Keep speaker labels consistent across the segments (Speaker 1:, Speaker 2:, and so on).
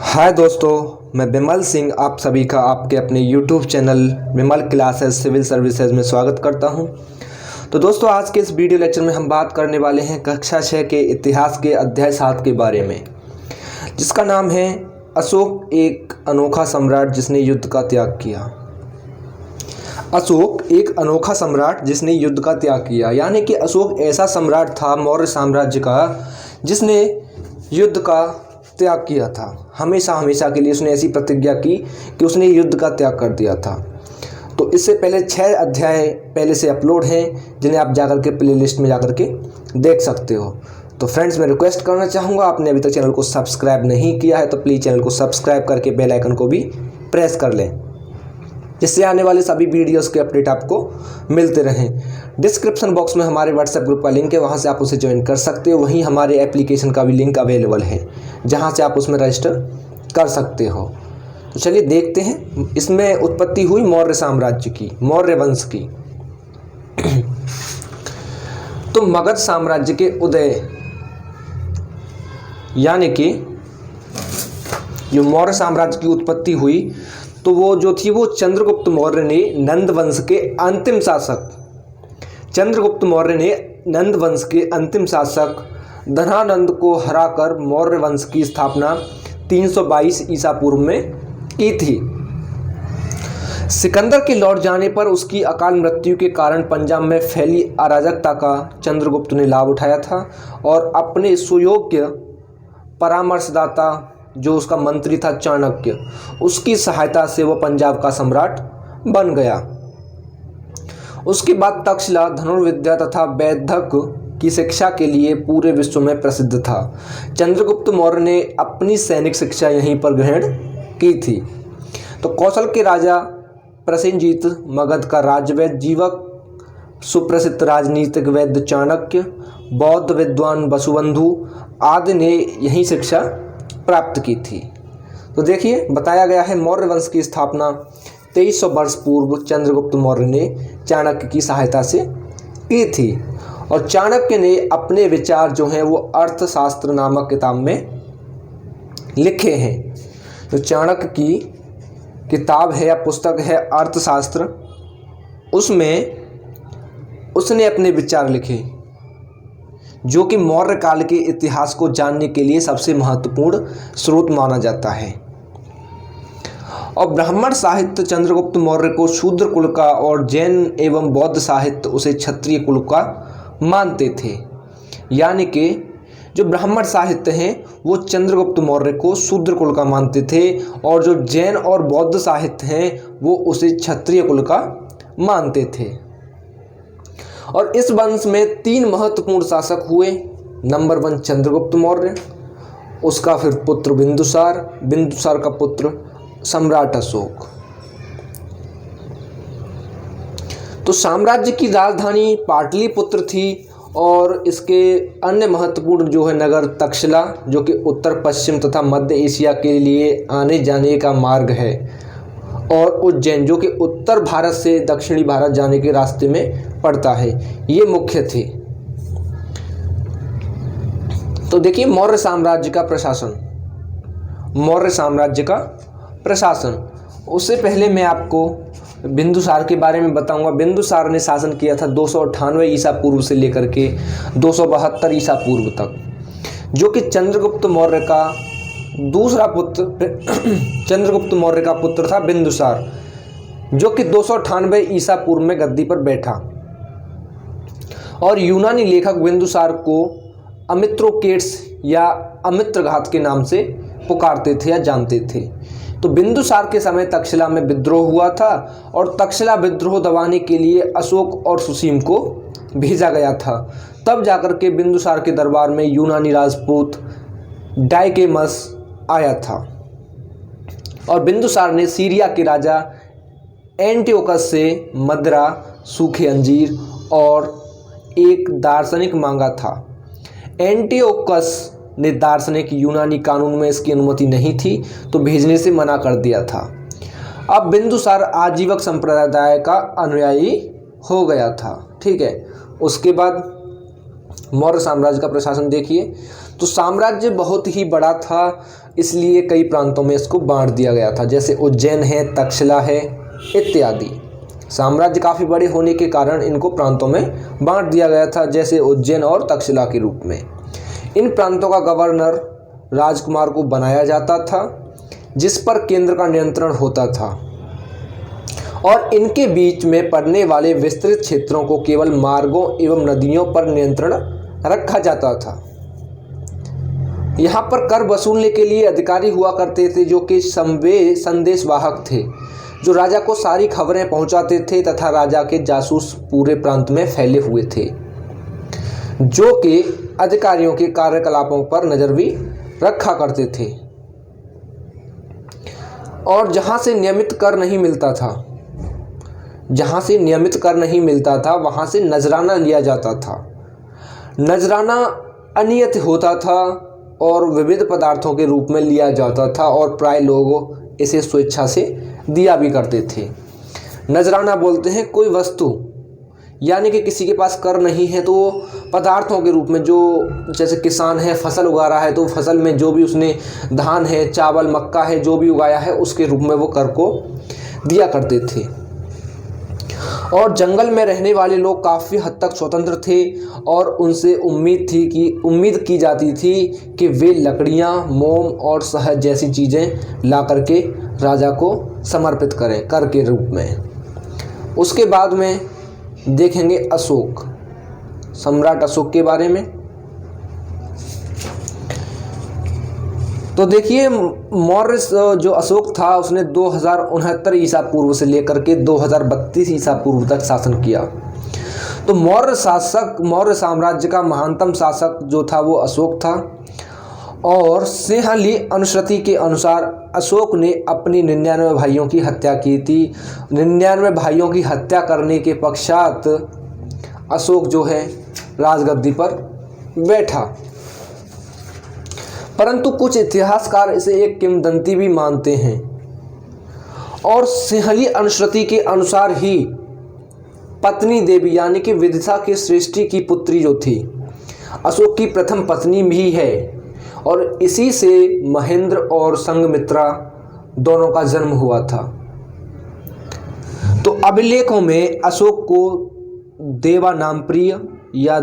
Speaker 1: हाय दोस्तों, मैं बिमल सिंह आप सभी का आपके अपने YouTube channel Bimal classes civil services में स्वागत करता हूं। तो दोस्तों, आज के इस वीडियो लेक्चर में हम बात करने वाले हैं कक्षा 6 के इतिहास के अध्याय 7 के बारे में, जिसका नाम है अशोक एक अनोखा सम्राट जिसने युद्ध का त्याग किया। अशोक एक अनोखा सम्राट जिसने युद्ध का त्याग किया, यानी कि अशोक ऐसा सम्राट था मौर्य साम्राज्य का जिसने युद्ध का त्याग किया था। हमेशा के लिए उसने ऐसी प्रतिज्ञा की कि उसने युद्ध का त्याग कर दिया था। तो इससे पहले 6 अध्याय पहले से अपलोड हैं, जिन्हें आप जाकर के प्लेलिस्ट में जाकर के देख सकते हो। तो फ्रेंड्स, मैं रिक्वेस्ट करना चाहूँगा, आपने अभी तक चैनल को सब्सक्राइब नहीं किया है तो प्लीज़ चैनल को सब्सक्राइब करके बेल आइकन को भी प्रेस कर लें, जिससे आने वाले सभी वीडियोस के अपडेट आपको मिलते रहें। डिस्क्रिप्शन बॉक्स में हमारे व्हाट्सएप ग्रुप का लिंक है, वहां से आप उसे ज्वाइन कर सकते हो। वहीं हमारे एप्लीकेशन का भी लिंक अवेलेबल है, जहां से आप उसमें रजिस्टर कर सकते हो। तो चलिए देखते हैं। इसमें उत्पत्ति हुई मौर्य साम्राज्य की, मौर्य वंश की। तो मगध साम्राज्य के उदय, यानी कि जो मौर्य साम्राज्य की उत्पत्ति हुई, तो वो जो थी वो चंद्रगुप्त मौर्य ने नंद वंश के अंतिम शासक धनानंद को हराकर मौर्य वंश की स्थापना 322 ईसा पूर्व में की थी। सिकंदर के लौट जाने पर उसकी अकाल मृत्यु के कारण पंजाब में फैली अराजकता का चंद्रगुप्त ने लाभ उठाया था और अपने सुयोग्य परामर्शदाता, जो उसका मंत्री था चाणक्य, उसकी सहायता से वह पंजाब का सम्राट बन गया। उसके बाद तक्षशिला धनुर्विद्या तथा वैदक की शिक्षा के लिए पूरे विश्व में प्रसिद्ध था। चंद्रगुप्त मौर्य ने अपनी सैनिक शिक्षा यहीं पर ग्रहण की थी। तो कौशल के राजा प्रसेनजीत, मगध का राजवैद्य जीवक, सुप्रसिद्ध राजनीतिक वैद्य चाणक्य, बौद्ध विद्वान वसुबंधु आदि ने यही शिक्षा प्राप्त की थी। तो देखिए, बताया गया है मौर्य वंश की स्थापना 2300 वर्ष पूर्व चंद्रगुप्त मौर्य ने चाणक्य की सहायता से की थी। और चाणक्य ने अपने विचार जो हैं वो अर्थशास्त्र नामक किताब में लिखे हैं। तो चाणक्य की किताब है या पुस्तक है अर्थशास्त्र, उसमें उसने अपने विचार लिखे, जो कि मौर्य काल के इतिहास को जानने के लिए सबसे महत्वपूर्ण स्रोत माना जाता है। और ब्राह्मण साहित्य चंद्रगुप्त मौर्य को शूद्र कुल का और जैन एवं बौद्ध साहित्य उसे क्षत्रिय कुल का मानते थे। यानी कि जो ब्राह्मण साहित्य हैं वो चंद्रगुप्त मौर्य को शूद्र कुल का मानते थे, और जो जैन और बौद्ध साहित्य हैं वो उसे क्षत्रिय कुल का मानते थे। और इस वंश में 3 महत्वपूर्ण शासक हुए। नंबर 1 चंद्रगुप्त मौर्य, उसका फिर पुत्र बिंदुसार का पुत्र सम्राट अशोक। तो साम्राज्य की राजधानी पाटलिपुत्र थी, और इसके अन्य महत्वपूर्ण जो है नगर तक्षशिला, जो कि उत्तर पश्चिम तथा मध्य एशिया के लिए आने जाने का मार्ग है, और उज्जैन, जो कि उत्तर भारत से दक्षिणी भारत जाने के रास्ते में पड़ता है, ये मुख्य थे। तो देखिए, मौर्य साम्राज्य का प्रशासन, उससे पहले मैं आपको बिंदुसार के बारे में बताऊंगा। बिंदुसार ने शासन किया था 298 ईसा पूर्व से लेकर के 272 ईसा पूर्व तक, जो कि चंद्रगुप्त मौर्य का दूसरा पुत्र चंद्रगुप्त मौर्य का पुत्र था बिंदुसार, जो कि 298 ईसा पूर्व में गद्दी पर बैठा। और यूनानी लेखक बिंदुसार को अमित्रोकेट्स या अमित्रघात के नाम से पुकारते थे या जानते थे। तो बिंदुसार के समय तक्षशिला में विद्रोह हुआ था, और तक्षशिला विद्रोह दबाने के लिए अशोक और सुसीम को भेजा गया था। तब जाकर के बिंदुसार के दरबार में यूनानी राजपूत डाइकेमस आया था, और बिंदुसार ने सीरिया के राजा एंटियोकस से मदिरा, सूखे अंजीर और एक दार्शनिक मांगा था। एंटियोकस ने दार्शनिक यूनानी कानून में इसकी अनुमति नहीं थी, तो भेजने से मना कर दिया था। अब बिंदुसार आजीवक संप्रदाय का अनुयायी हो गया था। ठीक है। उसके बाद मौर्य साम्राज्य का प्रशासन देखिए। तो साम्राज्य बहुत ही बड़ा था, इसलिए कई प्रांतों में इसको बांट दिया गया था, जैसे उज्जैन है, तक्षशिला है इत्यादि। साम्राज्य काफ़ी बड़े होने के कारण इनको प्रांतों में बांट दिया गया था, जैसे उज्जैन और तक्षशिला के रूप में। इन प्रांतों का गवर्नर राजकुमार को बनाया जाता था, जिस पर केंद्र का नियंत्रण होता था, और इनके बीच में पड़ने वाले विस्तृत क्षेत्रों को केवल मार्गों एवं नदियों पर नियंत्रण रखा जाता था। यहाँ पर कर वसूलने के लिए अधिकारी हुआ करते थे, जो कि संदेशवाहक थे, जो राजा को सारी खबरें पहुंचाते थे, तथा राजा के जासूस पूरे प्रांत में फैले हुए थे, जो कि अधिकारियों के कार्यकलापों पर नजर भी रखा करते थे। और जहां से नियमित कर नहीं मिलता था वहां से नजराना लिया जाता था। नजराना अनियत होता था और विविध पदार्थों के रूप में लिया जाता था, और प्राय लोग इसे स्वेच्छा से दिया भी करते थे। नजराना बोलते हैं कोई वस्तु, यानी कि किसी के पास कर नहीं है तो पदार्थों के रूप में, जो जैसे किसान है फसल उगा रहा है तो फसल में जो भी उसने धान है, चावल, मक्का है, जो भी उगाया है उसके रूप में वो कर को दिया करते थे। और जंगल में रहने वाले लोग काफ़ी हद तक स्वतंत्र थे, और उनसे उम्मीद की जाती थी कि वे लकड़ियाँ, मोम और शहद जैसी चीज़ें ला करके राजा को समर्पित करें कर के रूप में। उसके बाद में देखेंगे अशोक, सम्राट अशोक के बारे में। तो देखिए, मौर्य जो अशोक था उसने 2069 ईसा पूर्व से लेकर के 2032 ईसा पूर्व तक शासन किया। तो मौर्य साम्राज्य का महानतम शासक जो था वो अशोक था। और सिंहली अनुश्रुति के अनुसार अशोक ने अपनी 99 भाइयों की हत्या की थी। 99 भाइयों की हत्या करने के पश्चात अशोक जो है राजगद्दी पर बैठा, परंतु कुछ इतिहासकार इसे एक किंवदंती भी मानते हैं। और सिंहली अनुश्रुति के अनुसार ही पत्नी देवी यानी कि विदिशा की सृष्टि की पुत्री जो थी अशोक की प्रथम पत्नी भी है, और इसी से महेंद्र और संघमित्रा दोनों का जन्म हुआ था। तो अभिलेखों में अशोक को देवानामप्रिय या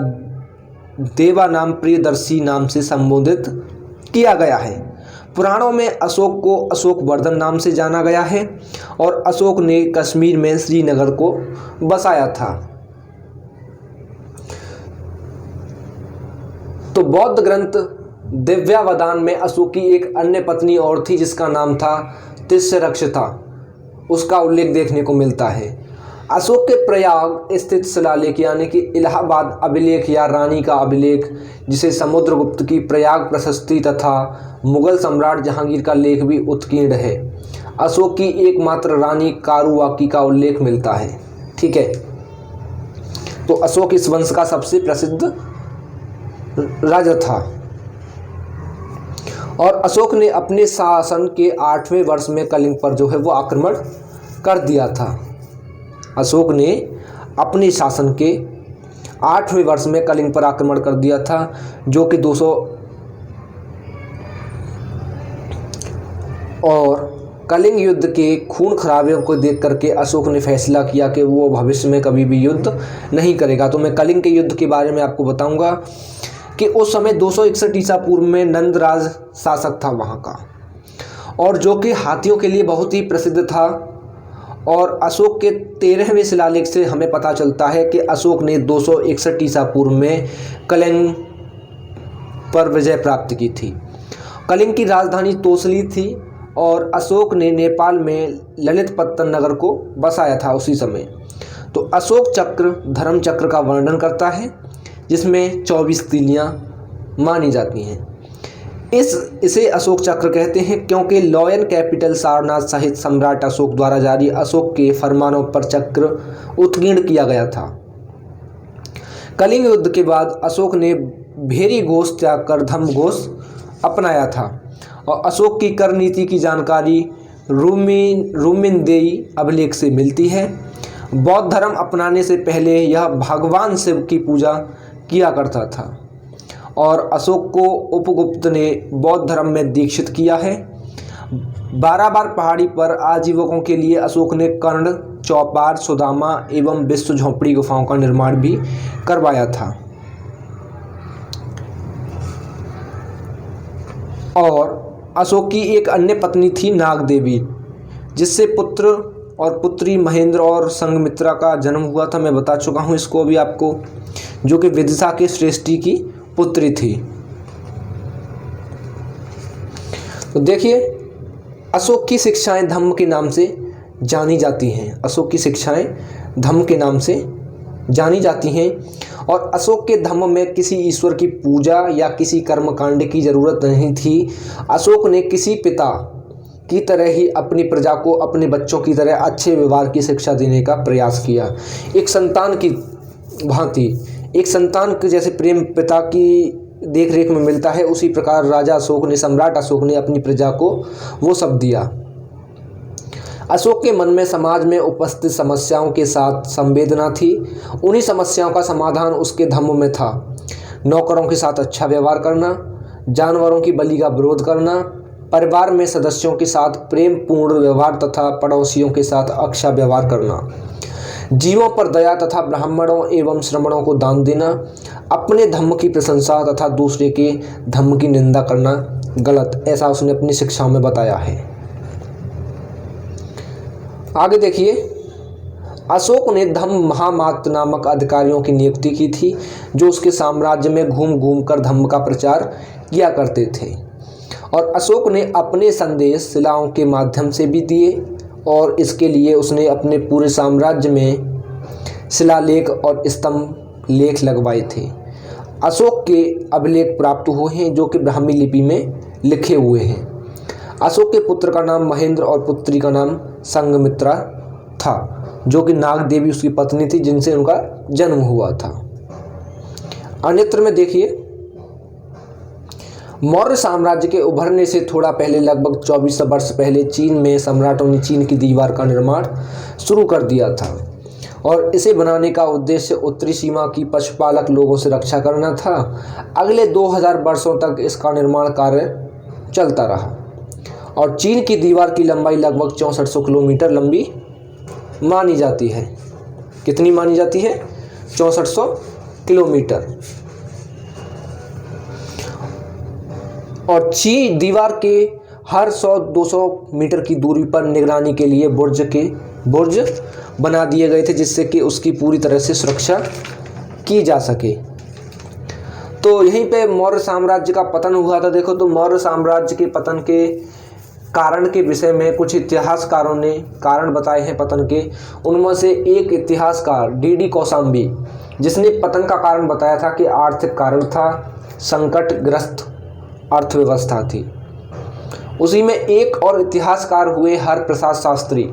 Speaker 1: देवानामप्रियदर्शी नाम से संबोधित किया गया है। पुराणों में अशोक को अशोकवर्धन नाम से जाना गया है, और अशोक ने कश्मीर में श्रीनगर को बसाया था। तो बौद्ध ग्रंथ दिव्यावदान में अशोक की एक अन्य पत्नी और थी जिसका नाम था तिस्रक्षता, उसका उल्लेख देखने को मिलता है। अशोक के प्रयाग स्थित शिलालेख यानी कि इलाहाबाद अभिलेख या रानी का अभिलेख, जिसे समुद्रगुप्त की प्रयाग प्रशस्ति तथा मुगल सम्राट जहांगीर का लेख भी उत्कीर्ण है, अशोक की एकमात्र रानी कारुवाकी का उल्लेख मिलता है। ठीक है, तो अशोक इस वंश का सबसे प्रसिद्ध राजा था। और अशोक ने अपने शासन के 8वें वर्ष में कलिंग पर जो है वो आक्रमण कर दिया था। अशोक ने अपने शासन के 8वें वर्ष में कलिंग पर आक्रमण कर दिया था, जो कि 200 और कलिंग युद्ध के खून खराबे को देख करके अशोक ने फैसला किया कि वो भविष्य में कभी भी युद्ध नहीं करेगा। तो मैं कलिंग के युद्ध के बारे में आपको बताऊंगा कि उस समय 261 ईसा पूर्व में नंदराज शासक था वहाँ का, और जो कि हाथियों के लिए बहुत ही प्रसिद्ध था। और अशोक के 13वें शिलालेख से हमें पता चलता है कि अशोक ने 261 ईसा पूर्व में कलिंग पर विजय प्राप्त की थी। कलिंग की राजधानी तोसली थी, और अशोक ने नेपाल में ललितपत्तन नगर को बसाया था उसी समय। तो अशोक चक्र धर्म चक्र का वर्णन करता है, जिसमें 24 तीलियाँ मानी जाती हैं। इसे अशोक चक्र कहते हैं क्योंकि लॉयन कैपिटल सारनाथ सहित सम्राट अशोक द्वारा जारी अशोक के फरमानों पर चक्र उत्कीर्ण किया गया था। कलिंग युद्ध के बाद अशोक ने भेरी घोष त्याग कर धम्म घोष अपनाया था, और अशोक की कर नीति की जानकारी रूमिनदेई अभिलेख से मिलती है। बौद्ध धर्म अपनाने से पहले यह भगवान शिव की पूजा किया करता था, और अशोक को उपगुप्त ने बौद्ध धर्म में दीक्षित किया है। 12 बार पहाड़ी पर आजीविकों के लिए अशोक ने कर्ण, चौपार, सुदामा एवं विश्व झोंपड़ी गुफाओं का निर्माण भी करवाया था। और अशोक की एक अन्य पत्नी थी नाग देवी, जिससे पुत्र और पुत्री महेंद्र और संघमित्रा का जन्म हुआ था। मैं बता चुका हूँ इसको अभी आपको, जो कि विदिशा के श्रेष्ठी की पुत्री थी। तो देखिए, अशोक की शिक्षाएं धम्म के नाम से जानी जाती हैं। अशोक की शिक्षाएं धम्म के नाम से जानी जाती हैं और अशोक के धम्म में किसी ईश्वर की पूजा या किसी कर्मकांड की जरूरत नहीं थी। अशोक ने किसी पिता की तरह ही अपनी प्रजा को अपने बच्चों की तरह अच्छे व्यवहार की शिक्षा देने का प्रयास किया। एक संतान की भांति, एक संतान के जैसे प्रेम पिता की देख रेख में मिलता है, उसी प्रकार राजा अशोक ने, सम्राट अशोक ने अपनी प्रजा को वो सब दिया। अशोक के मन में समाज में उपस्थित समस्याओं के साथ संवेदना थी। उन्हीं समस्याओं का समाधान उसके धम्म में था। नौकरों के साथ अच्छा व्यवहार करना, जानवरों की बलि का विरोध करना, परिवार में सदस्यों के साथ प्रेम पूर्ण व्यवहार तथा पड़ोसियों के साथ अच्छा व्यवहार करना, जीवों पर दया तथा ब्राह्मणों एवं श्रमणों को दान देना, अपने धम्म की प्रशंसा तथा दूसरे के धम्म की निंदा करना गलत, ऐसा उसने अपनी शिक्षाओं में बताया है। आगे देखिए, अशोक ने धम्म महामात्र नामक अधिकारियों की नियुक्ति की थी, जो उसके साम्राज्य में घूम घूम कर धम्म का प्रचार किया करते थे। और अशोक ने अपने संदेश शिलाओं के माध्यम से भी दिए और इसके लिए उसने अपने पूरे साम्राज्य में शिलालेख और स्तंभ लेख लगवाए थे। अशोक के अभिलेख प्राप्त हुए हैं जो कि ब्राह्मी लिपि में लिखे हुए हैं। अशोक के पुत्र का नाम महेंद्र और पुत्री का नाम संघमित्रा था, जो कि नाग देवी उसकी पत्नी थी, जिनसे उनका जन्म हुआ था। अन्यत्र में देखिए, मौर्य साम्राज्य के उभरने से थोड़ा पहले, लगभग 24 वर्ष पहले, चीन में सम्राटों ने चीन की दीवार का निर्माण शुरू कर दिया था और इसे बनाने का उद्देश्य उत्तरी सीमा की पशुपालक लोगों से रक्षा करना था। अगले 2000 वर्षों तक इसका निर्माण कार्य चलता रहा और चीन की दीवार की लंबाई लगभग 6400 किलोमीटर लंबी मानी जाती है। कितनी मानी जाती है? 6400 किलोमीटर। और चीन दीवार के हर 100-200 मीटर की दूरी पर निगरानी के लिए बुर्ज बना दिए गए थे, जिससे कि उसकी पूरी तरह से सुरक्षा की जा सके। तो यहीं पे मौर्य साम्राज्य का पतन हुआ था। देखो, तो मौर्य साम्राज्य के पतन के कारण के विषय में कुछ इतिहासकारों ने कारण बताए हैं पतन के। उनमें से एक इतिहासकार डी.डी. कौशाम्बी, जिसने पतन का कारण बताया था कि आर्थिक कारण था, संकटग्रस्त अर्थव्यवस्था थी। उसी में एक और इतिहासकार हुए हरप्रसाद शास्त्री,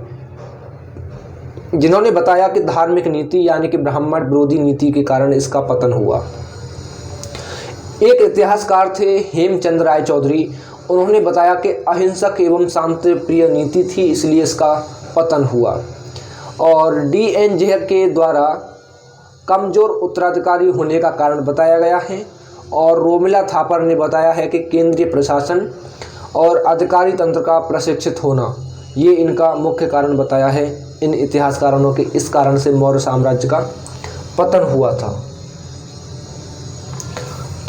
Speaker 1: जिन्होंने बताया कि धार्मिक नीति यानी कि ब्राह्मण विरोधी नीति के कारण इसका पतन हुआ। एक इतिहासकार थे हेमचंद्र राय चौधरी, उन्होंने बताया कि अहिंसक एवं शांति प्रिय नीति थी, इसलिए इसका पतन हुआ। और डी.एन. जेहर के द्वारा कमजोर उत्तराधिकारी होने का कारण बताया गया है। और रोमिला थापर ने बताया है कि केंद्रीय प्रशासन और अधिकारी तंत्र का प्रशिक्षित होना, ये इनका मुख्य कारण बताया है इन इतिहासकारों ने, कि इस कारण से मौर्य साम्राज्य का पतन हुआ था।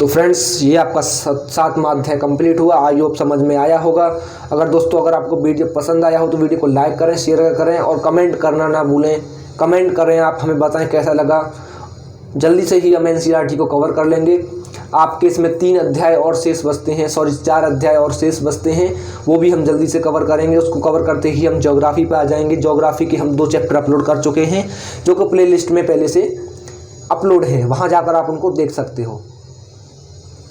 Speaker 1: तो फ्रेंड्स, ये आपका 7वां अध्याय कंप्लीट हुआ। आई होप समझ में आया होगा। अगर दोस्तों, अगर आपको वीडियो पसंद आया हो तो वीडियो को लाइक करें, शेयर करें और कमेंट करना ना भूलें। कमेंट करें, आप हमें बताएं कैसा लगा। जल्दी से ही हम एनसीईआरटी को कवर कर लेंगे। आपके इसमें 3 अध्याय और शेष बचते हैं, 4 अध्याय और शेष बचते हैं, वो भी हम जल्दी से कवर करेंगे। उसको कवर करते ही हम ज्योग्राफी पे आ जाएंगे। ज्योग्राफी के हम 2 चैप्टर अपलोड कर चुके हैं, जो कि प्लेलिस्ट में पहले से अपलोड हैं, वहाँ जाकर आप उनको देख सकते हो।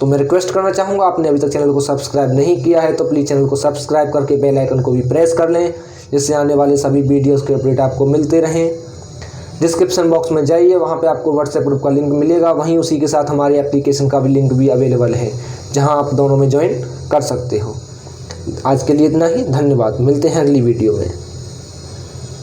Speaker 1: तो मैं रिक्वेस्ट करना चाहूँगा, आपने अभी तक चैनल को सब्सक्राइब नहीं किया है तो प्लीज़ चैनल को सब्सक्राइब करके बेल आइकन को भी प्रेस कर लें, जिससे आने वाले सभी वीडियोज़ के अपडेट आपको मिलते रहें। डिस्क्रिप्शन बॉक्स में जाइए, वहाँ पे आपको व्हाट्सएप ग्रुप का लिंक मिलेगा। वहीं उसी के साथ हमारे एप्लीकेशन का भी लिंक भी अवेलेबल है, जहाँ आप दोनों में ज्वाइन कर सकते हो। आज के लिए इतना ही, धन्यवाद। मिलते हैं अगली वीडियो में।